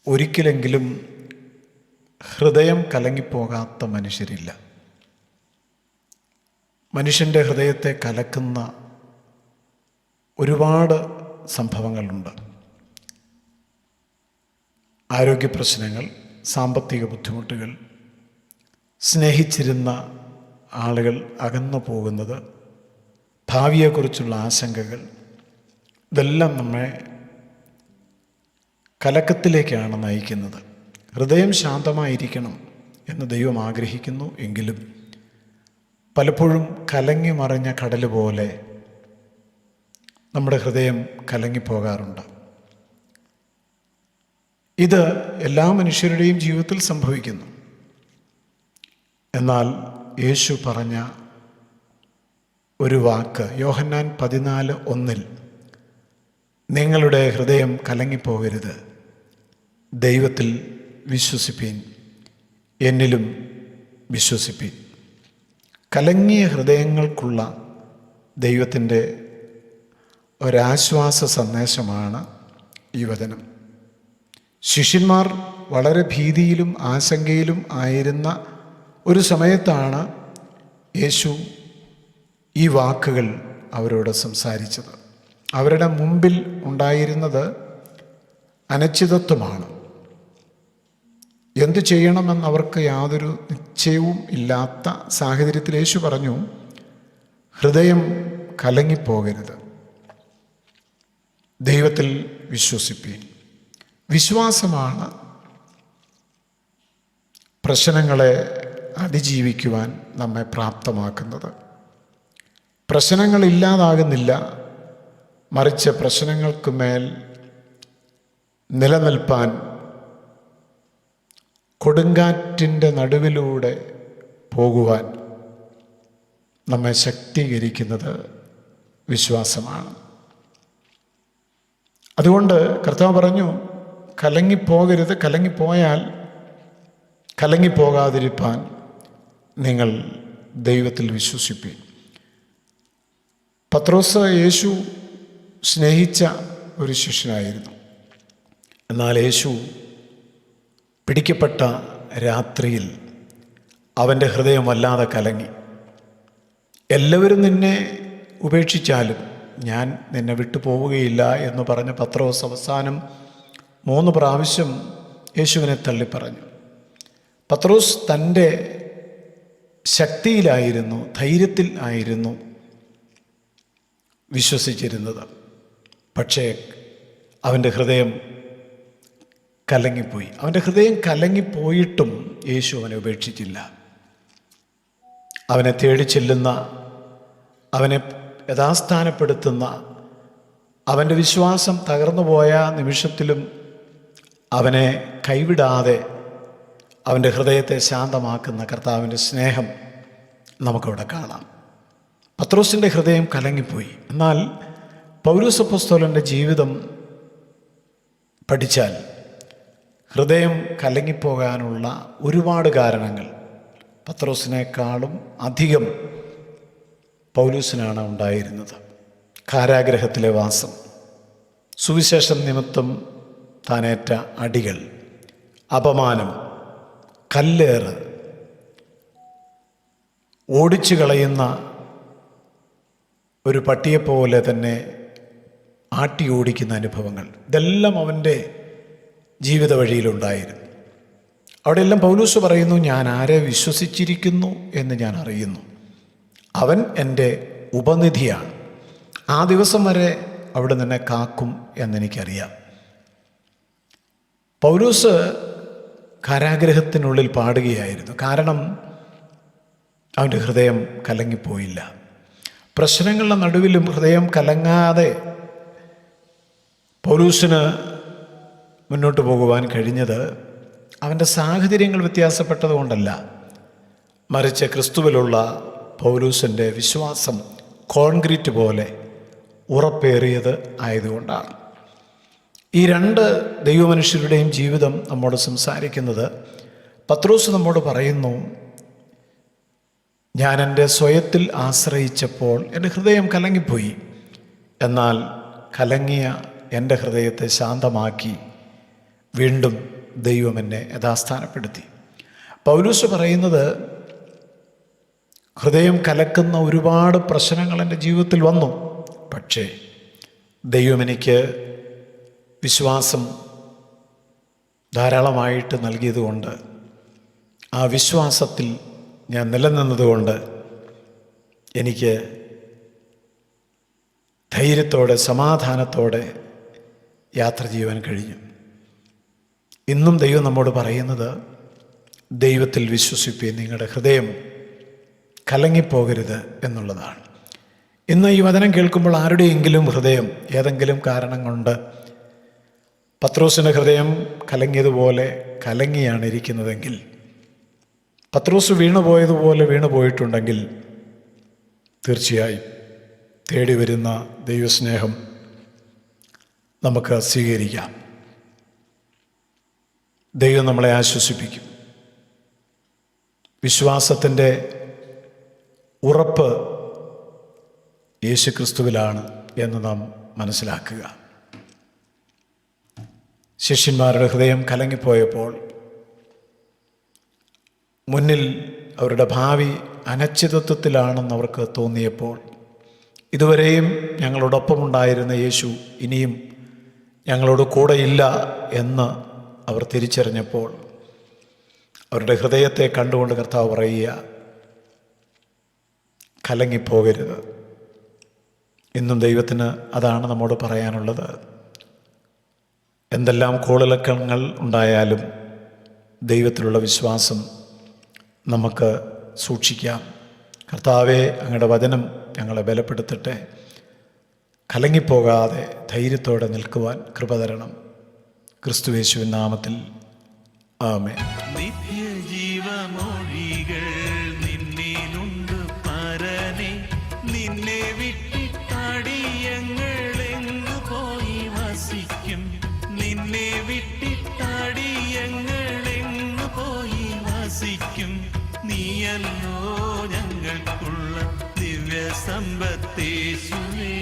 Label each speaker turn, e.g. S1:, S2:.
S1: ഒരിക്കലെങ്കിലും ഹൃദയം കലങ്ങിപ്പോകാത്ത മനുഷ്യരില്ല. മനുഷ്യൻ്റെ ഹൃദയത്തെ കലക്കുന്ന ഒരുപാട് സംഭവങ്ങളുണ്ട്. ആരോഗ്യ പ്രശ്നങ്ങൾ, സാമ്പത്തിക ബുദ്ധിമുട്ടുകൾ, സ്നേഹിച്ചിരുന്ന ആളുകൾ അകന്നു പോകുന്നത്, ഭാവിയെക്കുറിച്ചുള്ള ആശങ്കകൾ, ഇതെല്ലാം നമ്മെ കലക്കത്തിലേക്കാണ് നയിക്കുന്നത്. ഹൃദയം ശാന്തമായിരിക്കണം എന്ന് ദൈവം ആഗ്രഹിക്കുന്നു. എങ്കിലും പലപ്പോഴും കലങ്ങി മറിഞ്ഞ കടൽ പോലെ നമ്മുടെ ഹൃദയം കലങ്ങിപ്പോകാറുണ്ട്. ഇത് എല്ലാ മനുഷ്യരുടെയും ജീവിതത്തിൽ സംഭവിക്കുന്നു. എന്നാൽ യേശു പറഞ്ഞ ഒരു വാക്ക് യോഹന്നാൻ 14:1 നിങ്ങളുടെ ഹൃദയം കലങ്ങിപ്പോകരുത്, ദൈവത്തിൽ വിശ്വസിപ്പീൻ, എന്നിലും വിശ്വസിപ്പീൻ. കലങ്ങിയ ഹൃദയങ്ങൾക്കുള്ള ദൈവത്തിൻ്റെ ഒരാശ്വാസ സന്ദേശമാണ് ഈ വചനം. ശിഷ്യന്മാർ വളരെ ഭീതിയിലും ആശങ്കയിലും ആയിരുന്ന ഒരു സമയത്താണ് യേശു ഈ വാക്കുകൾ അവരോട് സംസാരിച്ചത്. അവരുടെ മുമ്പിൽ ഉണ്ടായിരുന്നത് അനിശ്ചിതത്വമാണ്. എന്തു ചെയ്യണമെന്ന് അവർക്ക് യാതൊരു നിശ്ചയവും ഇല്ലാത്ത സാഹചര്യത്തിൽ യേശു പറഞ്ഞു, ഹൃദയം കലങ്ങിപ്പോകരുത്, ദൈവത്തിൽ വിശ്വസിപ്പീൻ. വിശ്വാസമാണ് പ്രശ്നങ്ങളെ അതിജീവിക്കുവാൻ നമ്മെ പ്രാപ്തമാക്കുന്നത്. പ്രശ്നങ്ങൾ ഇല്ലാതാകുന്നില്ല, മറിച്ച് പ്രശ്നങ്ങൾക്ക് മേൽ നിലനിൽപ്പാൻ കൊടുങ്കാറ്റിൻ്റെ നടുവിലൂടെ പോകുവാൻ നമ്മെ ശക്തീകരിക്കുന്നത് വിശ്വാസമാണ്. അതുകൊണ്ട് കർത്താവ് പറഞ്ഞു, കലങ്ങിപ്പോകരുത്. കലങ്ങിപ്പോയാൽ കലങ്ങിപ്പോകാതിരിപ്പാൻ നിങ്ങൾ ദൈവത്തിൽ വിശ്വസിപ്പീൻ. പത്രോസ് യേശു സ്നേഹിച്ച ഒരു ശിഷ്യനായിരുന്നു. എന്നാൽ യേശു പിടിക്കപ്പെട്ട രാത്രിയിൽ അവൻ്റെ ഹൃദയം വല്ലാതെ കലങ്ങി. എല്ലാവരും നിന്നെ ഉപേക്ഷിച്ചാലും ഞാൻ നിന്നെ വിട്ടു പോവുകയില്ല എന്ന് പറഞ്ഞ പത്രോസ് അവസാനം 3 പ്രാവശ്യം യേശുവിനെ തള്ളിപ്പറഞ്ഞു. പത്രോസ് തൻ്റെ ശക്തിയിലായിരുന്നു, ധൈര്യത്തിൽ ആയിരുന്നു വിശ്വസിച്ചിരുന്നത്. പക്ഷേ അവൻ്റെ ഹൃദയം കലങ്ങിപ്പോയി. അവൻ്റെ ഹൃദയം കലങ്ങിപ്പോയിട്ടും യേശു അവനെ ഉപേക്ഷിച്ചില്ല. അവനെ തേടി ചെല്ലുന്ന, അവനെ യഥാസ്ഥാനപ്പെടുത്തുന്ന, അവൻ്റെ വിശ്വാസം തകർന്നുപോയ നിമിഷത്തിലും അവനെ കൈവിടാതെ അവൻ്റെ ഹൃദയത്തെ ശാന്തമാക്കുന്ന കർത്താവിൻ്റെ സ്നേഹം നമുക്കവിടെ കാണാം. പത്രോസിൻ്റെ ഹൃദയം കലങ്ങിപ്പോയി. എന്നാൽ പൗലോസ് അപ്പോസ്തലൻ്റെ ജീവിതം പഠിച്ചാൽ ഹൃദയം കലങ്ങിപ്പോകാനുള്ള ഒരുപാട് കാരണങ്ങൾ പത്രോസിനേക്കാളും അധികം പൗലോസിനാണ് ഉണ്ടായിരുന്നത്. കാരാഗ്രഹത്തിലെ വാസം, സുവിശേഷം നിമിത്തം താനേറ്റ അടികൾ, അപമാനം, കല്ലേറ്, ഓടിച്ചു കളയുന്ന ഒരു പട്ടിയെപ്പോലെ തന്നെ ആട്ടി ഓടിക്കുന്ന അനുഭവങ്ങൾ, ഇതെല്ലാം അവൻ്റെ ജീവിത വഴിയിലുണ്ടായിരുന്നു. അവിടെയെല്ലാം പൗലോസ് പറയുന്നു, ഞാൻ ആരെ വിശ്വസിച്ചിരിക്കുന്നു എന്ന് ഞാൻ അറിയുന്നു, അവൻ എൻ്റെ ഉപനിധിയാണ്, ആ ദിവസം വരെ അവിടെ നിന്നെ കാക്കും എന്നെനിക്കറിയാം. പൗലോസ് കാരാഗ്രഹത്തിനുള്ളിൽ പാടുകയായിരുന്നു. കാരണം അവൻ്റെ ഹൃദയം കലങ്ങിപ്പോയില്ല. പ്രശ്നങ്ങളുടെ നടുവിലും ഹൃദയം കലങ്ങാതെ പൗലോസിന് മുന്നോട്ട് പോകുവാൻ കഴിഞ്ഞത് അവൻ്റെ സാഹചര്യങ്ങൾ വ്യത്യാസപ്പെട്ടതുകൊണ്ടല്ല, മറിച്ച് ക്രിസ്തുവിലുള്ള പൗലോസിൻ്റെ വിശ്വാസം കോൺക്രീറ്റ് പോലെ ഉറപ്പേറിയത് ആയതുകൊണ്ടാണ്. ഈ 2 ദൈവമനുഷ്യരുടെയും ജീവിതം നമ്മോട് സംസാരിക്കുന്നത്, പത്രോസ് നമ്മോട് പറയുന്നു, ഞാൻ എൻ്റെ സ്വയത്തിൽ ആശ്രയിച്ചപ്പോൾ എൻ്റെ ഹൃദയം കലങ്ങിപ്പോയി, എന്നാൽ കലങ്ങിയ എൻ്റെ ഹൃദയത്തെ ശാന്തമാക്കി വീണ്ടും ദൈവം എന്നെ യഥാസ്ഥാനപ്പെടുത്തി. പൗലോസ് പറയുന്നത്, ഹൃദയം കലക്കുന്ന ഒരുപാട് പ്രശ്നങ്ങൾ എൻ്റെ ജീവിതത്തിൽ വന്നു. പക്ഷേ ദൈവം എനിക്ക് വിശ്വാസം ധാരാളമായിട്ട് നൽകിയതുകൊണ്ട്, ആ വിശ്വാസത്തിൽ ഞാൻ നിലനിന്നതുകൊണ്ട് എനിക്ക് ധൈര്യത്തോടെ സമാധാനത്തോടെ യാത്ര ചെയ്യുവാൻ കഴിഞ്ഞു. ഇന്നും ദൈവം നമ്മോട് പറയുന്നത്, ദൈവത്തിൽ വിശ്വസിപ്പീൻ, നിങ്ങളുടെ ഹൃദയം കലങ്ങിപ്പോകരുത് എന്നുള്ളതാണ്. ഇന്ന് ഈ വചനം കേൾക്കുമ്പോൾ ആരുടെയെങ്കിലും ഹൃദയം ഏതെങ്കിലും കാരണം കൊണ്ട് പത്രോസിൻ്റെ ഹൃദയം കലങ്ങിയതുപോലെ കലങ്ങിയാണ് ഇരിക്കുന്നതെങ്കിൽ, പത്രോസ് വീണുപോയതുപോലെ വീണുപോയിട്ടുണ്ടെങ്കിൽ, തീർച്ചയായും തേടി വരുന്ന ദൈവസ്നേഹം നമുക്ക് സ്വീകരിക്കാം. ദൈവം നമ്മളെ ആശ്വസിപ്പിക്കും. വിശ്വാസത്തിൻ്റെ ഉറപ്പ് യേശുക്രിസ്തുവിലാണ് എന്ന് നാം മനസ്സിലാക്കുക. ശിഷ്യന്മാരുടെ ഹൃദയം കലങ്ങിപ്പോയപ്പോൾ, മുന്നിൽ അവരുടെ ഭാവി അനിശ്ചിതത്വത്തിലാണെന്ന് അവർക്ക് തോന്നിയപ്പോൾ, ഇതുവരെയും ഞങ്ങളോടൊപ്പമുണ്ടായിരുന്ന യേശു ഇനിയും ഞങ്ങളോട് കൂടെയില്ല എന്ന് അവർ തിരിച്ചറിഞ്ഞപ്പോൾ, അവരുടെ ഹൃദയത്തെ കണ്ടുകൊണ്ട് കർത്താവ് പറയുക, കലങ്ങിപ്പോകരുത്. ഇന്നും ദൈവത്തിന് അതാണ് നമ്മോട് പറയാനുള്ളത്. എന്തെല്ലാം കോളിളക്കങ്ങൾ ഉണ്ടായാലും ദൈവത്തിലുള്ള വിശ്വാസം നമുക്ക് സൂക്ഷിക്കാം. കർത്താവേ, അങ്ങയുടെ വചനം ഞങ്ങളെ ബലപ്പെടുത്തട്ടെ. കലങ്ങിപ്പോകാതെ ധൈര്യത്തോടെ നിൽക്കുവാൻ കൃപ തരണം. ക്രിസ്തുയേശുവിൻ നാമത്തിൽ ആമേൻ.
S2: നിത്യജീവമൊഴികൾ നിന്നിലുണ്ട് പരനെ, നിന്നെ വിട്ടിട്ടടിയങ്ങളെങ്ങു പോയി വസിക്കും, നിന്നെ വിട്ടിട്ടടിയങ്ങളെങ്ങു പോയി വസിക്കും. നീയല്ലോ ഞങ്ങൾക്കുള്ള ദിവ്യ സമ്പത്തേശുവേ.